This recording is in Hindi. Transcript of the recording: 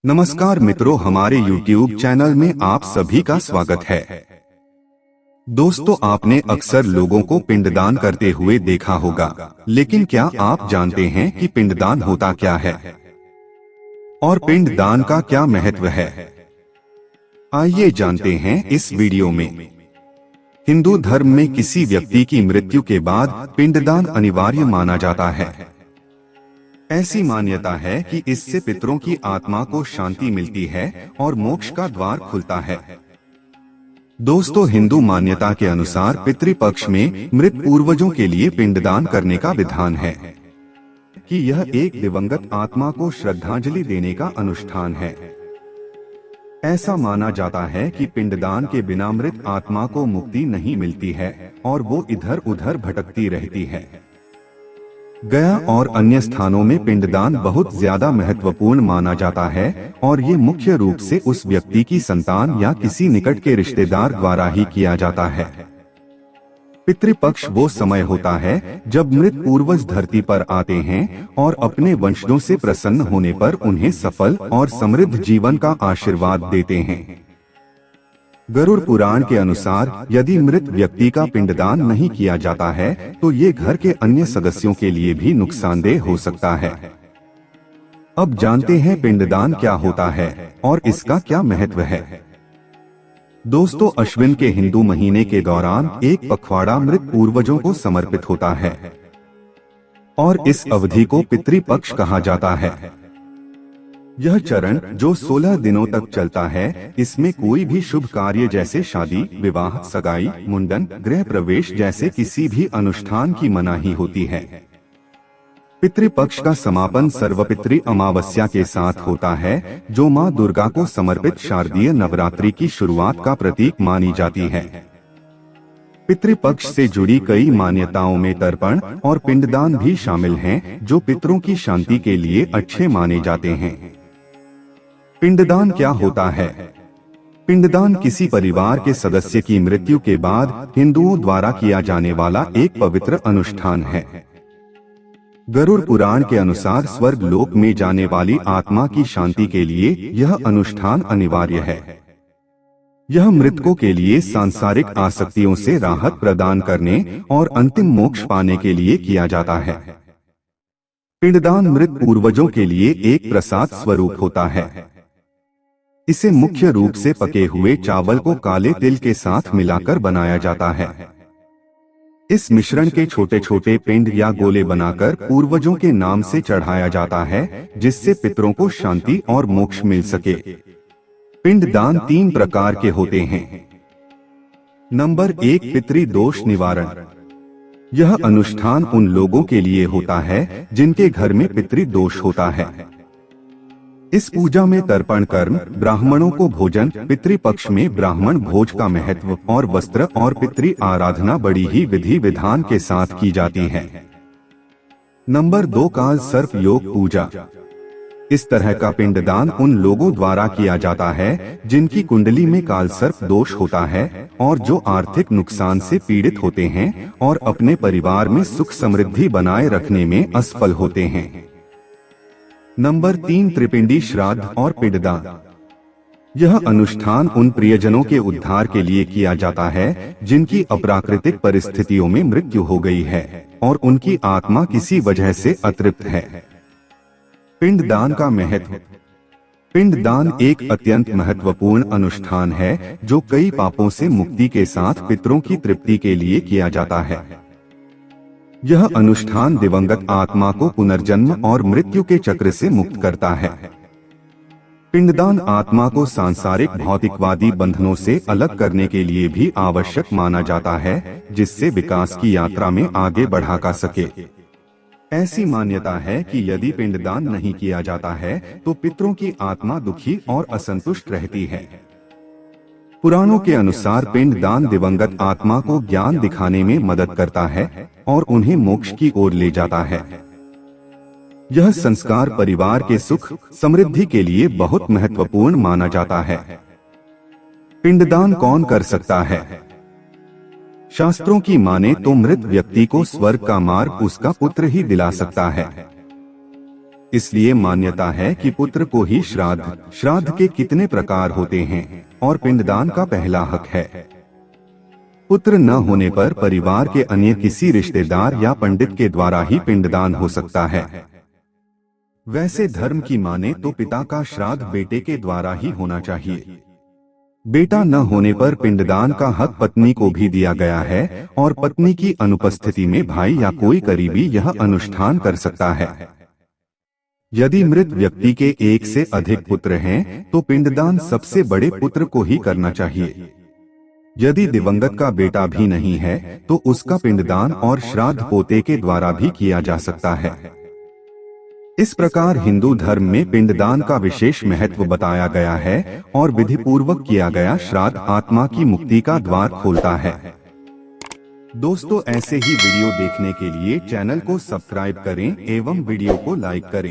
नमस्कार मित्रों, हमारे YouTube चैनल में आप सभी का स्वागत है। दोस्तों, आपने अक्सर लोगों को पिंडदान करते हुए देखा होगा, लेकिन क्या आप जानते हैं कि पिंडदान होता क्या है और पिंडदान का क्या महत्व है? आइए जानते हैं इस वीडियो में। हिंदू धर्म में किसी व्यक्ति की मृत्यु के बाद पिंडदान अनिवार्य माना जाता है। ऐसी मान्यता है कि इससे पितरों की आत्मा को शांति मिलती है और मोक्ष का द्वार खुलता है। दोस्तों, हिंदू मान्यता के अनुसार पितृपक्ष में मृत पूर्वजों के लिए पिंडदान करने का विधान है कि यह एक दिवंगत आत्मा को श्रद्धांजलि देने का अनुष्ठान है। ऐसा माना जाता है कि पिंडदान के बिना मृत आत्मा को मुक्ति नहीं मिलती है और वो इधर उधर भटकती रहती है। गया और अन्य स्थानों में पिंडदान बहुत ज्यादा महत्वपूर्ण माना जाता है और ये मुख्य रूप से उस व्यक्ति की संतान या किसी निकट के रिश्तेदार द्वारा ही किया जाता है। पितृपक्ष वो समय होता है जब मृत पूर्वज धरती पर आते हैं और अपने वंशजों से प्रसन्न होने पर उन्हें सफल और समृद्ध जीवन का आशीर्वाद देते हैं। गरुड़ पुराण के अनुसार यदि मृत व्यक्ति का पिंडदान नहीं किया जाता है तो ये घर के अन्य सदस्यों के लिए भी नुकसानदेह हो सकता है। अब जानते हैं पिंडदान क्या होता है और इसका क्या महत्व है। दोस्तों, अश्विन के हिंदू महीने के दौरान एक पखवाड़ा मृत पूर्वजों को समर्पित होता है और इस अवधि को पितृपक्ष कहा जाता है। यह चरण जो 16 दिनों तक चलता है, इसमें कोई भी शुभ कार्य जैसे शादी, विवाह, सगाई, मुंडन, गृह प्रवेश जैसे किसी भी अनुष्ठान की मनाही होती है। पितृपक्ष का समापन सर्वपितृ अमावस्या के साथ होता है, जो मां दुर्गा को समर्पित शारदीय नवरात्रि की शुरुआत का प्रतीक मानी जाती है। पितृपक्ष से जुड़ी कई मान्यताओं में तर्पण और पिंडदान भी शामिल हैं, जो पितरों की शांति के लिए अच्छे माने जाते हैं। पिंडदान क्या होता है? पिंडदान किसी परिवार के सदस्य की मृत्यु के बाद हिंदुओं द्वारा किया जाने वाला एक पवित्र अनुष्ठान है। गरुड़ पुराण के अनुसार स्वर्ग लोक में जाने वाली आत्मा की शांति के लिए यह अनुष्ठान अनिवार्य है। यह मृतकों के लिए सांसारिक आसक्तियों से राहत प्रदान करने और अंतिम मोक्ष पाने के लिए किया जाता है। पिंडदान मृत पूर्वजों के लिए एक प्रसाद स्वरूप होता है। इसे मुख्य रूप से पके हुए चावल को काले तिल के साथ मिलाकर बनाया जाता है। इस मिश्रण के छोटे छोटे पिंड या गोले बनाकर पूर्वजों के नाम से चढ़ाया जाता है, जिससे पितरों को शांति और मोक्ष मिल सके। पिंडदान 3 प्रकार के होते हैं। नंबर 1, पितृदोष निवारण। यह अनुष्ठान उन लोगों के लिए होता है जिनके घर में पितृदोष होता है। इस पूजा में तर्पण कर्म, ब्राह्मणों को भोजन, पितृपक्ष में ब्राह्मण भोज का महत्व और वस्त्र और पितृ आराधना बड़ी ही विधि विधान के साथ की जाती है। नंबर 2, काल सर्प योग पूजा। इस तरह का पिंडदान उन लोगों द्वारा किया जाता है जिनकी कुंडली में काल सर्प दोष होता है और जो आर्थिक नुकसान से पीड़ित होते हैं और अपने परिवार में सुख समृद्धि बनाए रखने में असफल होते हैं। नंबर 3, त्रिपिंडी श्राद्ध और पिंडदान। यह अनुष्ठान उन प्रियजनों के उद्धार के लिए किया जाता है जिनकी अप्राकृतिक परिस्थितियों में मृत्यु हो गई है और उनकी आत्मा किसी वजह से अतृप्त है। पिंडदान का महत्व। पिंडदान एक अत्यंत महत्वपूर्ण अनुष्ठान है जो कई पापों से मुक्ति के साथ पितरों की तृप्ति के लिए किया जाता है। यह अनुष्ठान दिवंगत आत्मा को पुनर्जन्म और मृत्यु के चक्र से मुक्त करता है। पिंडदान आत्मा को सांसारिक भौतिकवादी बंधनों से अलग करने के लिए भी आवश्यक माना जाता है, जिससे विकास की यात्रा में आगे बढ़ा जा सके। ऐसी मान्यता है कि यदि पिंडदान नहीं किया जाता है तो पितरों की आत्मा दुखी और असंतुष्ट रहती है। पुराणों के अनुसार पिंडदान दिवंगत आत्मा को ज्ञान दिखाने में मदद करता है और उन्हें मोक्ष की ओर ले जाता है। यह संस्कार परिवार के सुख समृद्धि के लिए बहुत महत्वपूर्ण माना जाता है। पिंडदान कौन कर सकता है? शास्त्रों की माने तो मृत व्यक्ति को स्वर्ग का मार्ग उसका पुत्र ही दिला सकता है। इसलिए मान्यता है कि पुत्र को ही श्राद्ध के कितने प्रकार होते हैं और पिंडदान का पहला हक है। पुत्र न होने पर परिवार के अन्य किसी रिश्तेदार या पंडित के द्वारा ही पिंडदान हो सकता है। वैसे धर्म की माने तो पिता का श्राद्ध बेटे के द्वारा ही होना चाहिए। बेटा न होने पर पिंडदान का हक पत्नी को भी दिया गया है और पत्नी की अनुपस्थिति में भाई या कोई करीबी यह अनुष्ठान कर सकता है। यदि मृत व्यक्ति के एक से अधिक पुत्र हैं, तो पिंडदान सबसे बड़े पुत्र को ही करना चाहिए। यदि दिवंगत का बेटा भी नहीं है, तो उसका पिंडदान और श्राद्ध पोते के द्वारा भी किया जा सकता है। इस प्रकार हिंदू धर्म में पिंडदान का विशेष महत्व बताया गया है और विधिपूर्वक किया गया श्राद्ध आत्मा की मुक्ति का द्वार खोलता है। दोस्तों, ऐसे ही वीडियो देखने के लिए चैनल को सब्सक्राइब करें एवं वीडियो को लाइक करें।